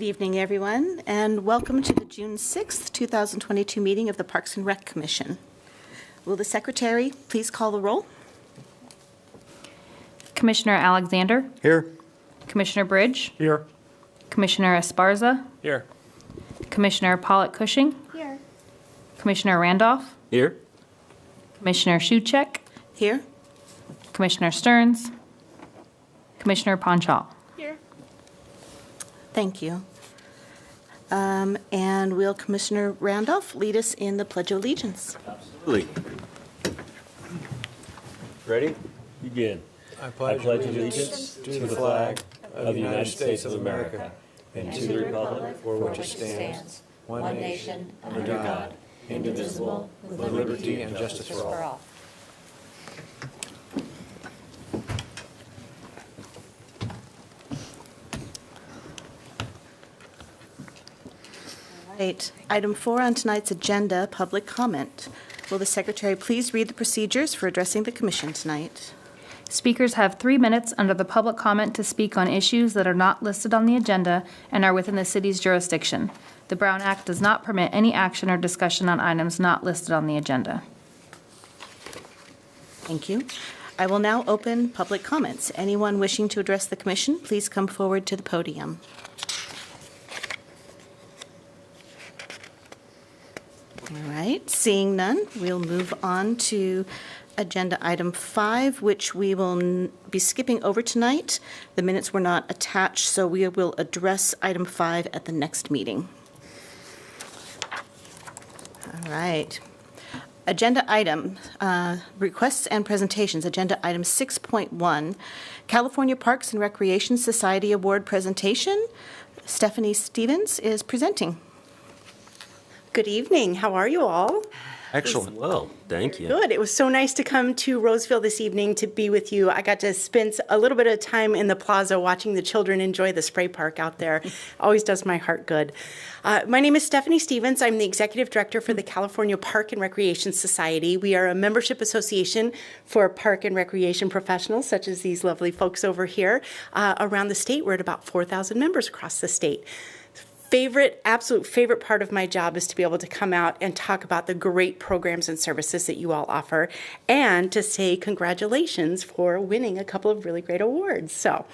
Good evening, everyone, and welcome to the June 6th, 2022 meeting of the Parks and Rec Commission. Will the Secretary please call the roll? Commissioner Alexander? Here. Commissioner Bridge? Here. Commissioner Esparza? Here. Commissioner Pollock-Cushing? Here. Commissioner Randolph? Here. Commissioner Shuchek? Here. Commissioner Stearns? Commissioner Ponchal? Here. Thank you. And will Commissioner Randolph lead us in the Pledge of Allegiance? Absolutely. Ready? Begin. I pledge allegiance to the flag of the United States of America and to the republic for which it stands, one nation, under God, indivisible, with liberty and justice for all. Right. Item 4 on tonight's agenda, public comment. Will the Secretary please read the procedures for addressing the Commission tonight? Speakers have 3 minutes under the public comment to speak on issues that are not listed on the agenda and are within the city's jurisdiction. The Brown Act does not permit any action or discussion on items not listed on the agenda. Thank you. I will now open public comments. Anyone wishing to address the Commission, please come forward to the podium. All right, seeing none, we'll move on to agenda item 5, which we will be skipping over tonight. The minutes were not attached, so we will address item 5 at the next meeting. All right. Agenda item, requests and presentations. Agenda item 6.1, California Parks and Recreation Society Award presentation. Stephanie Stevens is presenting. Good evening. How are you all? Excellent. Well, thank you. Good. It was so nice to come to Roseville this evening to be with you. I got to spend a little bit of time in the plaza watching the children enjoy the spray park out there. Always does my heart good. My name is Stephanie Stevens. I'm the Executive Director for the California Park and Recreation Society. We are a membership association for park and recreation professionals, such as these lovely folks over here. Around the state, we're at about 4,000 members across the state. Absolute favorite part of my job is to be able to come out and talk about the great programs and services that you all offer and to say congratulations for winning a couple of really great awards. So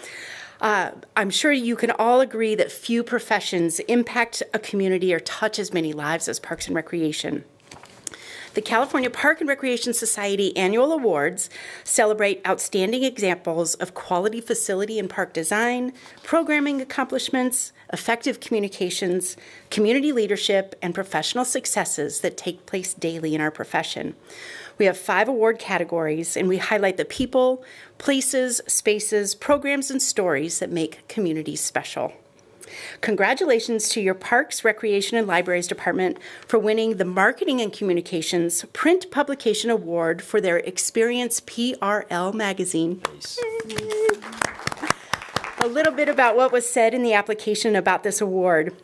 I'm sure you can all agree that few professions impact a community or touch as many lives as parks and recreation. The California Park and Recreation Society Annual Awards celebrate outstanding examples of quality facility and park design, programming accomplishments, effective communications, community leadership, and professional successes that take place daily in our profession. We have 5 award categories, and we highlight the people, places, spaces, programs, and stories that make communities special. Congratulations to your Parks, Recreation, and Libraries Department for winning the Marketing and Communications Print Publication Award for their Experience PRL magazine. Nice. A little bit about what was said in the application about this award.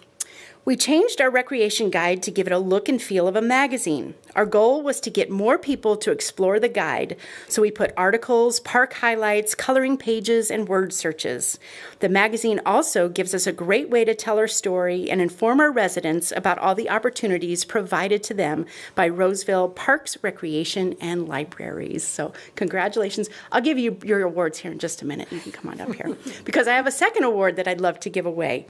We changed our recreation guide to give it a look and feel of a magazine. Our goal was to get more people to explore the guide, so we put articles, park highlights, coloring pages, and word searches. The magazine also gives us a great way to tell our story and inform our residents about all the opportunities provided to them by Roseville Parks, Recreation, and Libraries. So congratulations. I'll give you your awards here in just a minute. You can come on up here because I have a second award that I'd love to give away.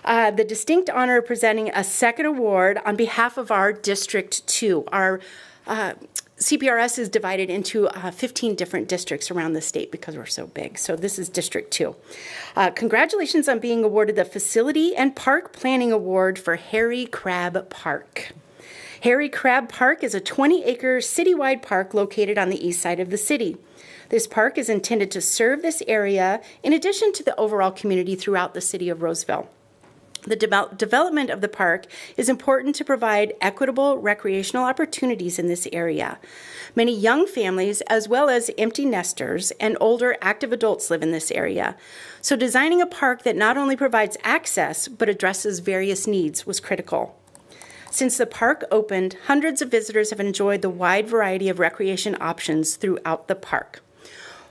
The distinct honor of presenting a second award on behalf of our District 2. Our CPRS is divided into 15 different districts around the state because we're so big. So this is District 2. Congratulations on being awarded the Facility and Park Planning Award for Harry Crabb Park. Harry Crabb Park is a 20-acre citywide park located on the east side of the city. This park is intended to serve this area in addition to the overall community throughout the city of Roseville. The development of the park is important to provide equitable recreational opportunities in this area. Many young families, as well as empty nesters and older active adults, live in this area. So designing a park that not only provides access, but addresses various needs was critical. Since the park opened, hundreds of visitors have enjoyed the wide variety of recreation options throughout the park.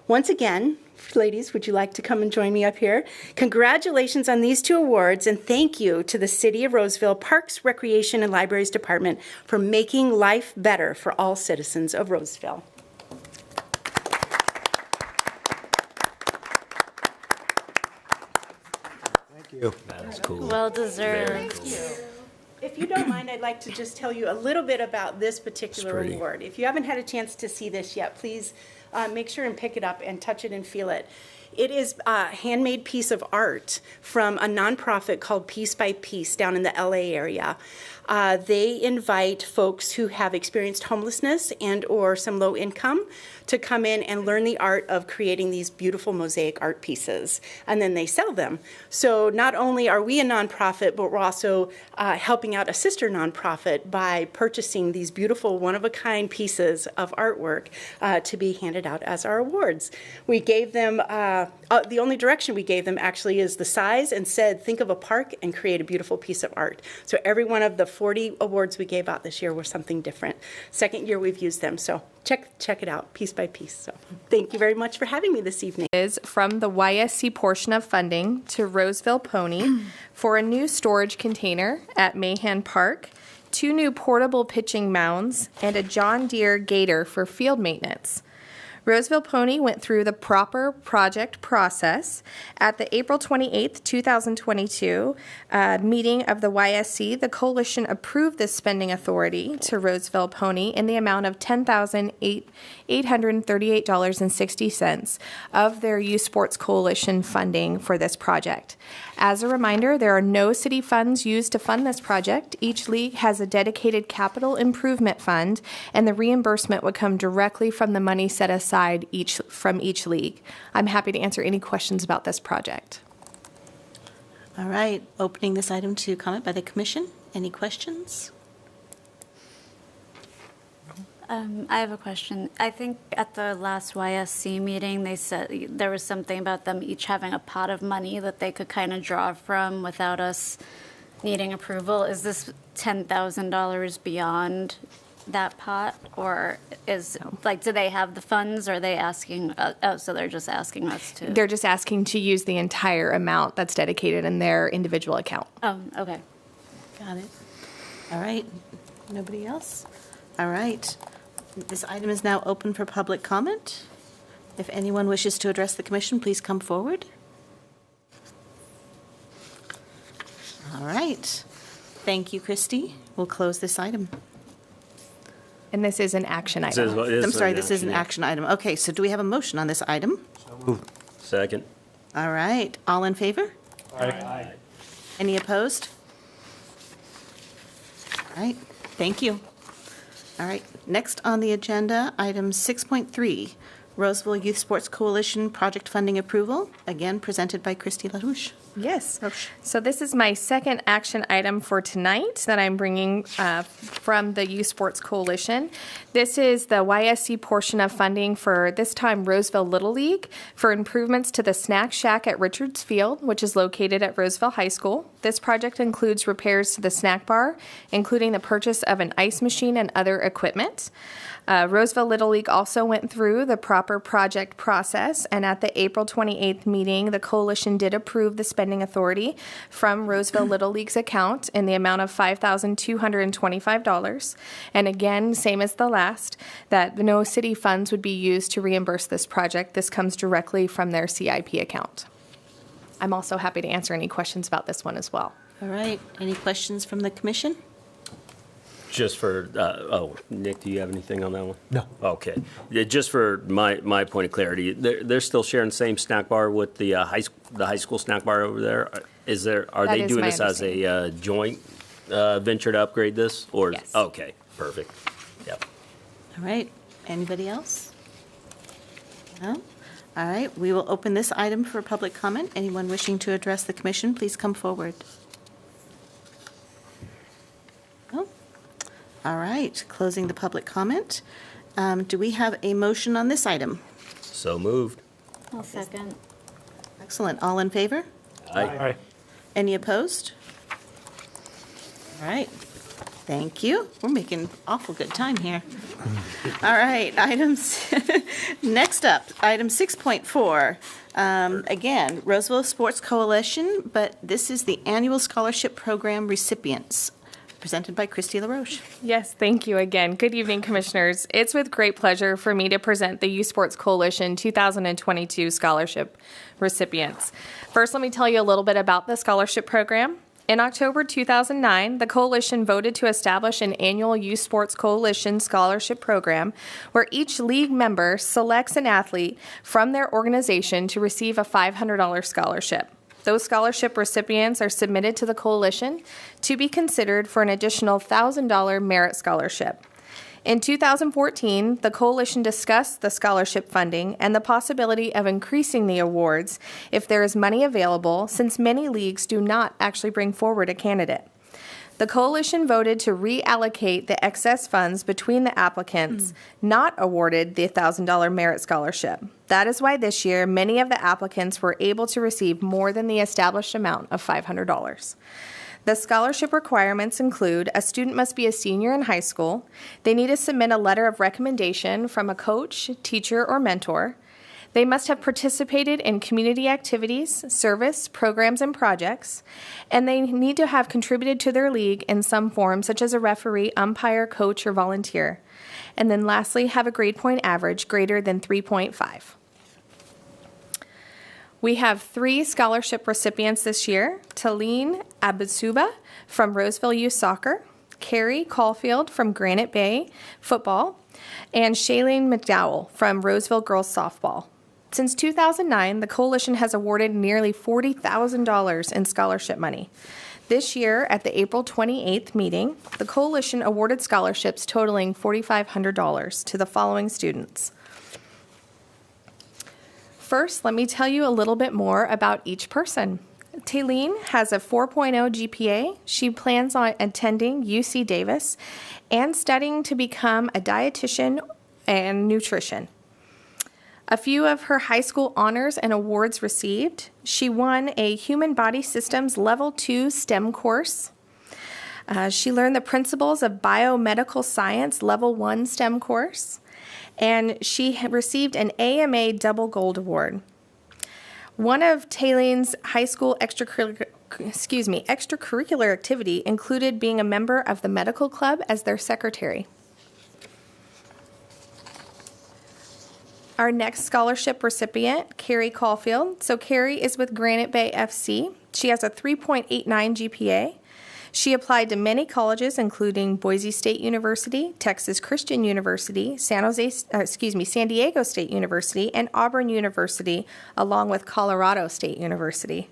Once again, ladies, would you like to come and join me up here? Congratulations on these 2 awards, and thank you to the City of Roseville Parks, Recreation, and Libraries Department for making life better for all citizens of Roseville. Thank you. That's cool. Well deserved. Thank you. If you don't mind, I'd like to just tell you a little bit about this particular It's pretty. award. If you haven't had a chance to see this yet, please make sure and pick it up and touch it and feel it. It is a handmade piece of art from a nonprofit called Piece by Piece down in the LA area. They invite folks who have experienced homelessness and or some low income to come in and learn the art of creating these beautiful mosaic art pieces, and then they sell them. So not only are we a nonprofit, but we're also helping out a sister nonprofit by purchasing these beautiful one-of-a-kind pieces of artwork to be handed out as our awards. We gave them, the only direction we gave them actually is the size, and said, think of a park and create a beautiful piece of art. So every one of the 40 awards we gave out this year were something different. Second year we've used them, so check it out, piece by piece. So thank you very much for having me this evening. Is from the YSC portion of funding to Roseville Pony for a new storage container at Mahan Park, 2 new portable pitching mounds, and a John Deere Gator for field maintenance. Roseville Pony went through the proper project process. At the April 28th, 2022 meeting of the YSC, the coalition approved this spending authority to Roseville Pony in the amount of $10,838.60 of their Youth Sports Coalition funding for this project. As a reminder, there are no city funds used to fund this project. Each league has a dedicated capital improvement fund, and the reimbursement would come directly from the money set aside from each league. I'm happy to answer any questions about this project. All right, opening this item to comment by the commission. Any questions? I have a question. I think at the last YSC meeting, they said there was something about them each having a pot of money that they could kind of draw from without us needing approval. Is this $10,000 beyond that pot, or is do they have the funds? Or are they asking? So they're just asking us to. They're just asking to use the entire amount that's dedicated in their individual account. Oh, okay. Got it. All right, nobody else? All right, this item is now open for public comment. If anyone wishes to address the commission, please come forward. All right, thank you, Christy. We'll close this item. And this is an action It says item. what is I'm sorry, an this is an action item. Okay, so do we have a motion on this item? Second. All right, all in favor? Aye. Any opposed? All right, thank you. All right, next on the agenda, item 6.3, Roseville Youth Sports Coalition Project Funding Approval, again presented by Christy LaRouche. Yes. Roche. So this is my second action item for tonight that I'm bringing from the Youth Sports Coalition. This is the YSC portion of funding for, this time, Roseville Little League for improvements to the snack shack at Richards Field, which is located at Roseville High School. This project includes repairs to the snack bar, including the purchase of an ice machine and other equipment. Roseville Little League also went through the proper project process, and at the April 28th meeting, the coalition did approve the spending authority from Roseville Little League's account in the amount of $5,225. And again, same as the last, that no city funds would be used to reimburse this project. This comes directly from their CIP account. I'm also happy to answer any questions about this one as well. All right, any questions from the commission? Just for, Nick, do you have anything on that one? No. Okay. Yeah, just for my point of clarity, they're still sharing the same snack bar with the high school snack bar over there? Are That they is doing my this as a joint venture to upgrade this? Or Yes. Okay, perfect. Yep. All right, anybody else? No? All right, we will open this item for public comment. Anyone wishing to address the commission, please come forward. No? All right, closing the public comment. Do we have a motion on this item? So moved. I'll second. Excellent, all in favor? Aye. Any opposed? All right, Thank you. We're making awful good time here. All right, items, next up, item 6.4. Again, Roseville Sports Coalition, but this is the annual scholarship program recipients, presented by Christy LaRoche. Yes, thank you again. Good evening, Commissioners. It's with great pleasure for me to present the Youth Sports Coalition 2022 scholarship recipients. First, let me tell you a little bit about the scholarship program. In October 2009, the Coalition voted to establish an annual Youth Sports Coalition scholarship program where each league member selects an athlete from their organization to receive a $500 scholarship. Those scholarship recipients are submitted to the Coalition to be considered for an additional $1,000 merit scholarship. In 2014, the Coalition discussed the scholarship funding and the possibility of increasing the awards if there is money available, since many leagues do not actually bring forward a candidate. The Coalition voted to reallocate the excess funds between the applicants not awarded the $1,000 merit scholarship. That is why this year, many of the applicants were able to receive more than the established amount of $500. The scholarship requirements include a student must be a senior in high school. They need to submit a letter of recommendation from a coach, teacher, or mentor. They must have participated in community activities, service, programs, and projects, and they need to have contributed to their league in some form, such as a referee, umpire, coach, or volunteer. And then lastly, have a grade point average greater than 3.5. We have 3 scholarship recipients this year: Talene Abasuba from Roseville Youth Soccer, Carrie Caulfield from Granite Bay Football, and Shailene McDowell from Roseville Girls Softball. Since 2009, the Coalition has awarded nearly $40,000 in scholarship money. This year, at the April 28th meeting, the Coalition awarded scholarships totaling $4,500 to the following students. First, let me tell you a little bit more about each person. Talene has a 4.0 GPA. She plans on attending UC Davis and studying to become a dietitian and nutrition. A few of her high school honors and awards received: she won a Human Body Systems Level 2 STEM course. She learned the principles of biomedical science Level 1 STEM course. And she received an AMA Double Gold Award. One of Talene's high school extracurricular activity included being a member of the medical club as their secretary. Our next scholarship recipient, Carrie Caulfield. So Carrie is with Granite Bay FC. She has a 3.89 GPA. She applied to many colleges, including Boise State University, Texas Christian University, San Diego State University, and Auburn University, along with Colorado State University.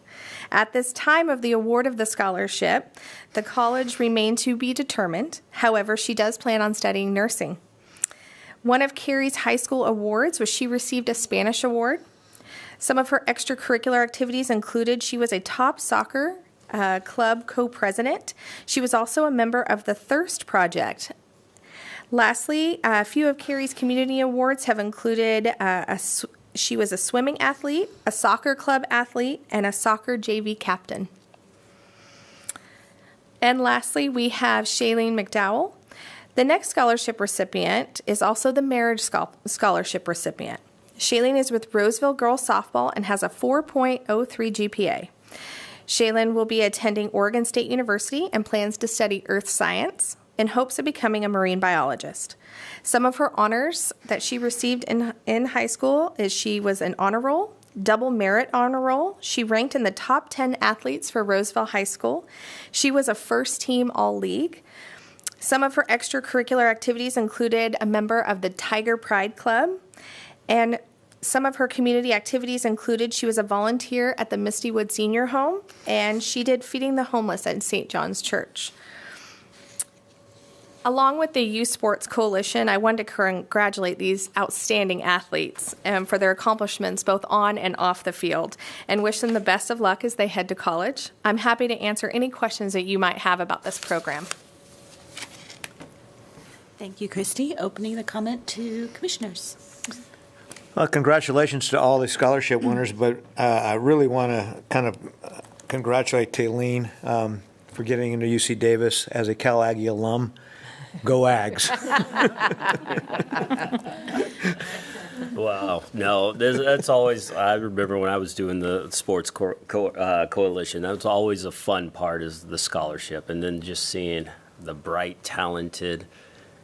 At this time of the award of the scholarship, the college remained to be determined. However, she does plan on studying nursing. One of Carrie's high school awards was she received a Spanish award. Some of her extracurricular activities included she was a top soccer club co-president. She was also a member of the Thirst Project. Lastly, a few of Carrie's community awards have included she was a swimming athlete, a soccer club athlete, and a soccer JV captain. And lastly, we have Shailene McDowell. The next scholarship recipient is also the marriage scholarship recipient. Shailene is with Roseville Girls Softball and has a 4.03 GPA. Shailene will be attending Oregon State University and plans to study earth science in hopes of becoming a marine biologist. Some of her honors that she received in high school is she was an honor roll, double merit honor roll. She ranked in the top 10 athletes for Roseville High School. She was a first team all-league. Some of her extracurricular activities included a member of the Tiger Pride Club, and some of her community activities included she was a volunteer at the Mistywood Senior Home, and she did Feeding the Homeless at St. John's Church. Along with the Youth Sports Coalition, I wanted to congratulate these outstanding athletes for their accomplishments both on and off the field, and wish them the best of luck as they head to college. I'm happy to answer any questions that you might have about this program. Thank you, Christy. Opening the comment to commissioners. Well, congratulations to all the scholarship winners, but I really want to kind of congratulate Talene for getting into UC Davis as a Cal Aggie alum. Go Ags. Wow. No, that's always, I remember when I was doing the sports coalition, that was always a fun part is the scholarship. And then just seeing the bright, talented,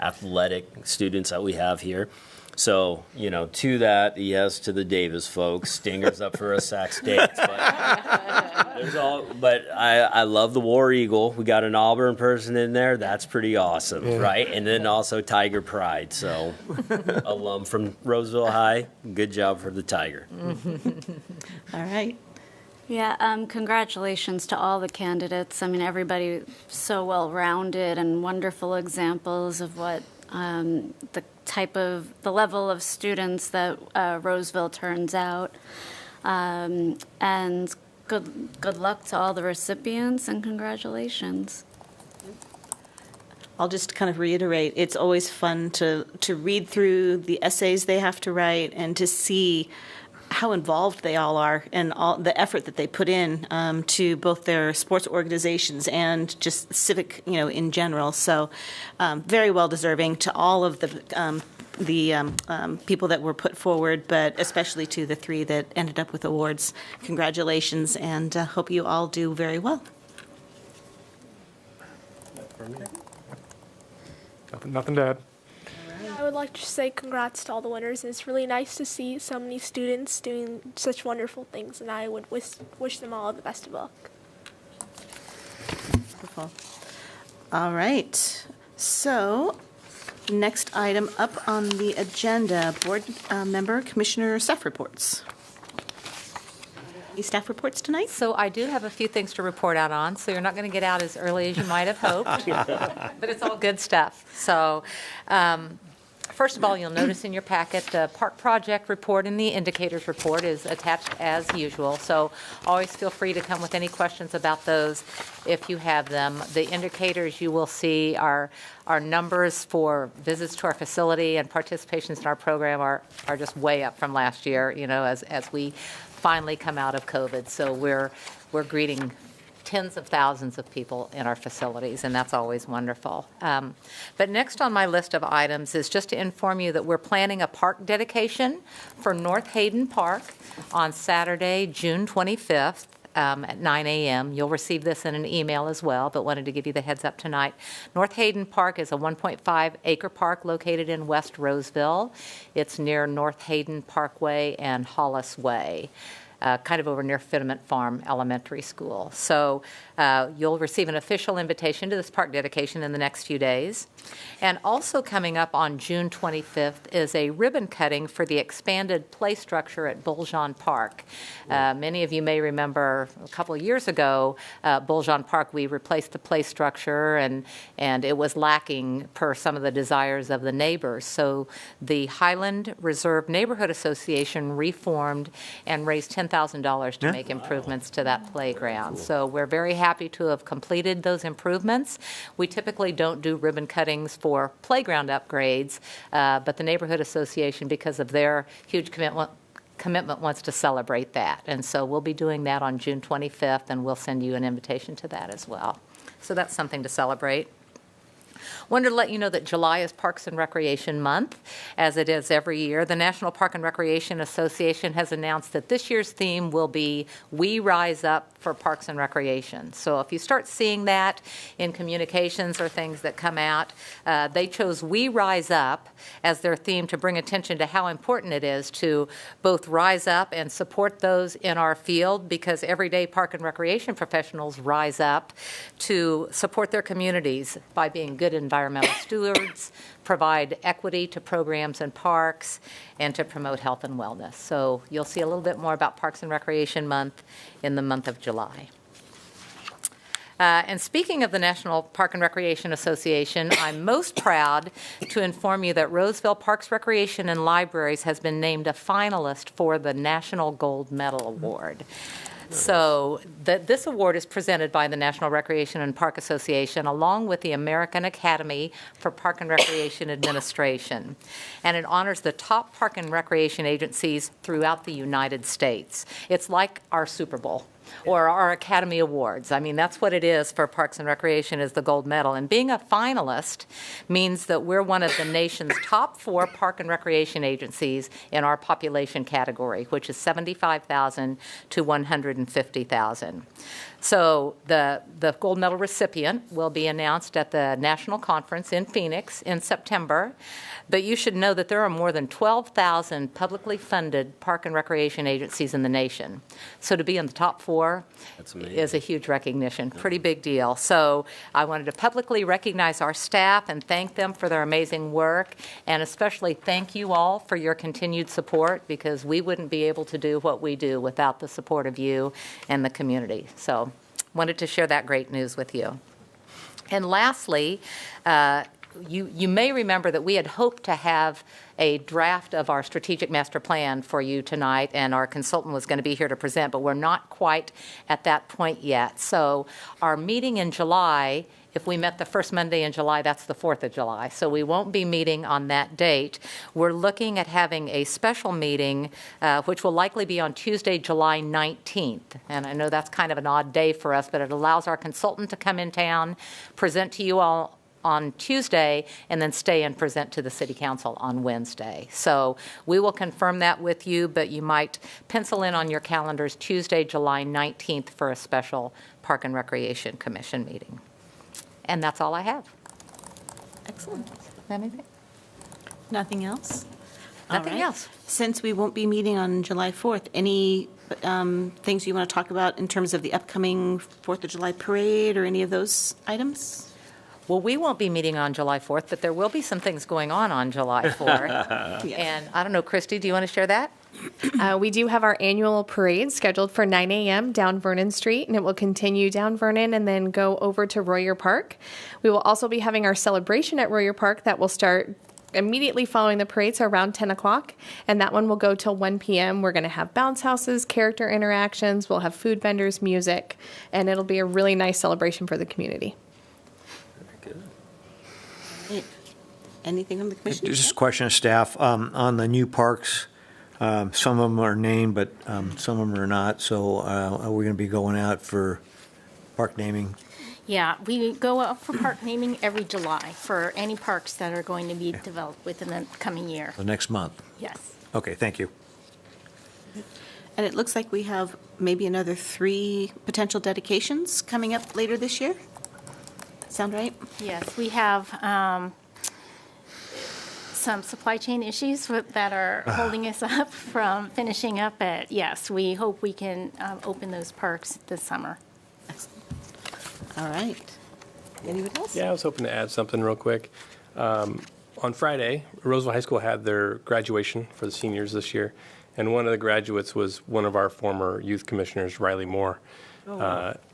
athletic students that we have here. So, to that, yes, to the Davis folks, Stinger's up for a Sac State. But I love the War Eagle. We got an Auburn person in there. That's pretty awesome, right? And then also Tiger Pride. So, alum from Roseville High, good job for the Tiger. All right. Yeah, congratulations to all the candidates. I mean, everybody so well-rounded and wonderful examples of what the level of students that Roseville turns out. And good luck to all the recipients and congratulations. I'll just kind of reiterate, it's always fun to read through the essays they have to write and to see how involved they all are and all the effort that they put in to both their sports organizations and just civic, in general. So very well deserving to all of the people that were put forward, but especially to the 3 that ended up with awards. Congratulations, and hope you all do very well. Nothing to add. I would like to say congrats to all the winners. It's really nice to see so many students doing such wonderful things, and I would wish them all the best of luck. Wonderful. All right. So, next item up on the agenda, board member, commissioner, staff reports. Any staff reports tonight? So I do have a few things to report out on, so you're not going to get out as early as you might have hoped, but it's all good stuff. So first of all, you'll notice in your packet the park project report and the indicators report is attached as usual. So always feel free to come with any questions about those if you have them. The indicators you will see are numbers for visits to our facility and participations in our program are just way up from last year, as we finally come out of COVID. So we're greeting tens of thousands of people in our facilities, and that's always wonderful. But next on my list of items is just to inform you that we're planning a park dedication for North Hayden Park on Saturday, June 25th. At 9 a.m. You'll receive this in an email as well, but wanted to give you the heads up tonight. North Hayden Park is a 1.5-acre park located in West Roseville. It's near North Hayden Parkway and Hollis Way. Kind of over near Fittement Farm Elementary School. So you'll receive an official invitation to this park dedication in the next few days. And also coming up on June 25th is a ribbon cutting for the expanded play structure at Bulghan Park. Many of you may remember a couple of years ago, Bulghan Park, we replaced the play structure and it was lacking per some of the desires of the neighbors. So the Highland Reserve Neighborhood Association reformed and raised $10,000 to make improvements to that playground. So we're very happy to have completed those improvements. We typically don't do ribbon cuttings for playground upgrades, but the Neighborhood Association, because of their huge commitment, wants to celebrate that. And so we'll be doing that on June 25th, and we'll send you an invitation to that as well. So that's something to celebrate. Wanted to let you know that July is Parks and Recreation Month, as it is every year. The National Park and Recreation Association has announced that this year's theme will be We Rise Up for Parks and Recreation. So if you start seeing that in communications or things that come out, they chose We Rise Up as their theme to bring attention to how important it is to both rise up and support those in our field, because everyday park and recreation professionals rise up to support their communities by being good environmental stewards, provide equity to programs and parks, and to promote health and wellness. So you'll see a little bit more about Parks and Recreation Month in the month of July. And speaking of the National Park and Recreation Association, I'm most proud to inform you that Roseville Parks, Recreation, and Libraries has been named a finalist for the National Gold Medal Award. So this award is presented by the National Recreation and Park Association along with the American Academy for Park and Recreation Administration. And it honors the top park and recreation agencies throughout the United States. It's like our Super Bowl. or our Academy Awards. I mean, that's what it is for Parks and Recreation, is the gold medal. And being a finalist means that we're one of the nation's top 4 park and recreation agencies in our population category, which is 75,000 to 150,000. So the gold medal recipient will be announced at the National Conference in Phoenix in September. But you should know that there are more than 12,000 publicly funded park and recreation agencies in the nation. So to be in the top 4 is a huge recognition, pretty big deal. So I wanted to publicly recognize our staff and thank them for their amazing work, and especially thank you all for your continued support, because we wouldn't be able to do what we do without the support of you and the community. So wanted to share that great news with you. And lastly, you may remember that we had hoped to have a draft of our strategic master plan for you tonight, and our consultant was going to be here to present, but we're not quite at that point yet. So our meeting in July, if we met the first Monday in July, that's the 4th of July. So we won't be meeting on that date. We're looking at having a special meeting, which will likely be on Tuesday, July 19th. And I know that's kind of an odd day for us, but it allows our consultant to come in town, present to you all on Tuesday, and then stay and present to the City Council on Wednesday. So we will confirm that with you, but you might pencil in on your calendars Tuesday, July 19th for a special Park and Recreation Commission meeting. And that's all I have. Excellent. Anything? Nothing else? Nothing All right. else. Since we won't be meeting on July 4th, any things you want to talk about in terms of the upcoming 4th of July parade or any of those items? Well, we won't be meeting on July 4th, but there will be some things going on July 4th. Yes. And I don't know, Christy, do you want to share that? We do have our annual parade scheduled for 9 a.m. down Vernon Street, and it will continue down Vernon and then go over to Royer Park. We will also be having our celebration at Royer Park that will start immediately following the parade, so around 10 o'clock, and that one will go till 1 p.m. We're going to have bounce houses, character interactions, we'll have food vendors, music, and it'll be a really nice celebration for the community. Anything from the commission? Just a question of staff, on the new parks, some of them are named, but some of them are not, so are we going to be going out for park naming? Yeah, we go out for park naming every July for any parks that are going to be developed within the coming year. The next month? Yes. Okay, thank you. And it looks like we have maybe another 3 potential dedications coming up later this year? Sound right? Yes, we have some supply chain issues that are holding us up from finishing up at, yes, we hope we can open those parks this summer. All right. Anyone else? Yeah, I was hoping to add something real quick. On Friday, Roseville High School had their graduation for the seniors this year, and one of the graduates was one of our former youth commissioners, Riley Moore.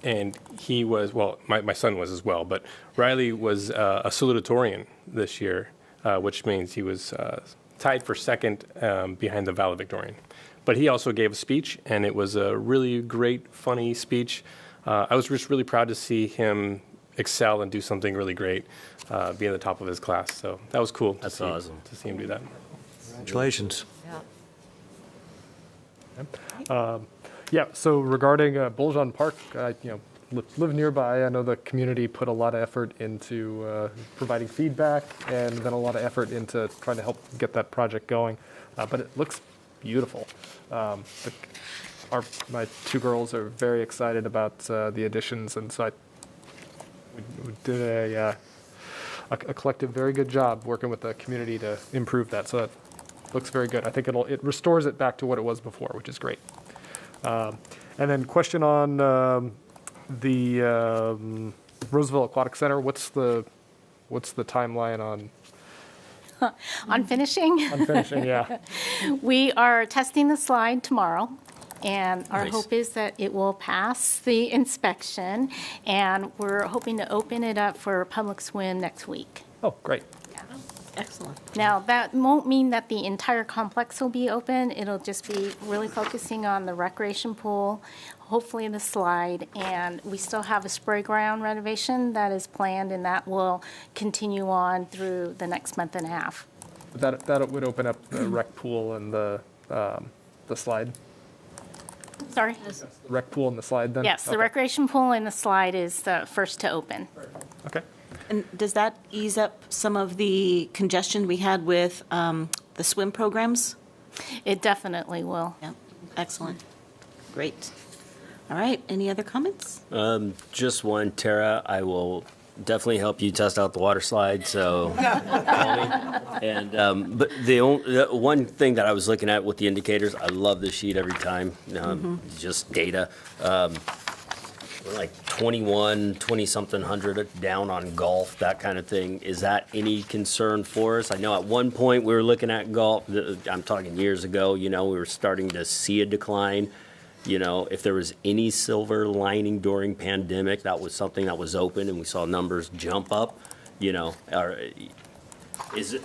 And he was, well, my son was as well, but Riley was a salutatorian this year, which means he was tied for second behind the valedictorian. But he also gave a speech, and it was a really great, funny speech. I was just really proud to see him excel and do something really great, be in the top of his class. So that was cool. That's awesome. To see him do that. Congratulations. Yeah. Yeah, so regarding Bulghan Park, live nearby. I know the community put a lot of effort into providing feedback and then a lot of effort into trying to help get that project going. But it looks beautiful. My 2 girls are very excited about the additions, and so we did a collective very good job working with the community to improve that. So that looks very good. I think it restores it back to what it was before, which is great. And then question on the Roseville Aquatic Center. What's the timeline on? On finishing? On finishing, yeah. We are testing the slide tomorrow, and our Nice. hope is that it will pass the inspection, and we're hoping to open it up for public swim next week. Oh, great. Excellent. Now, that won't mean that the entire complex will be open. It'll just be really focusing on the recreation pool, hopefully the slide, and we still have a spray ground renovation that is planned, and that will continue on through the next month and a half. That would open up the rec pool and the slide. sorry? Rec pool and the slide then? Yes, the Okay. recreation pool and the slide is the first to open. Okay. And does that ease up some of the congestion we had with the swim programs? It definitely will. Yeah, excellent. Great. All right, any other comments? Just one, Tara, I will definitely help you test out the water slide, so call me. And, but the one thing that I was looking at with the indicators, I love this sheet every time, just data. We're like 20-something hundred down on golf, that kind of thing. Is that any concern for us? I know at one point we were looking at golf, I'm talking years ago, we were starting to see a decline. If there was any silver lining during pandemic, that was something that was open and we saw numbers jump up, is it,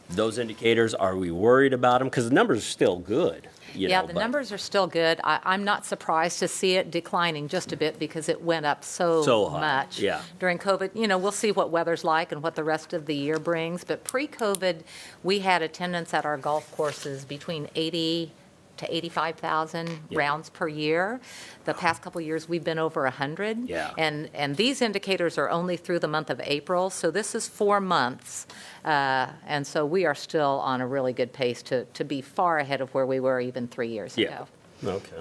those indicators, are we worried about them? Because the numbers are still good. The numbers are still good. I'm not surprised to see it declining just a bit because it went up so high, much during COVID. We'll see what weather's like and what the rest of the year brings. But pre-COVID, we had attendance at our golf courses between 80 to 85,000 rounds per year. The past couple of years, we've been over 100. Yeah. And these indicators are only through the month of April, so this is 4 months. And so we are still on a really good pace to be far ahead of where we were even 3 years ago. Okay.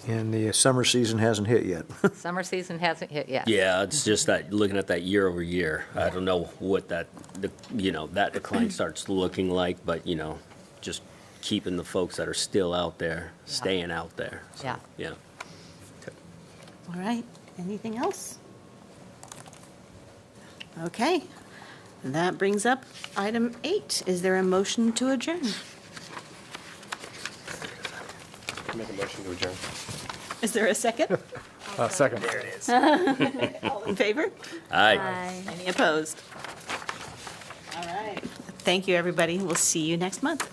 And the summer season hasn't hit yet. Summer season hasn't hit yet. Yeah, it's just that looking at that year over year, I don't know what that decline starts looking like, but, just keeping the folks that are still out there, staying out there. So, yeah. All right, anything else? Okay, that brings up item 8. Is there a motion to adjourn? Make a motion to adjourn. Is there a second? Second. There it is. All in favor? Aye. Any opposed? All right. Thank you, everybody. We'll see you next month.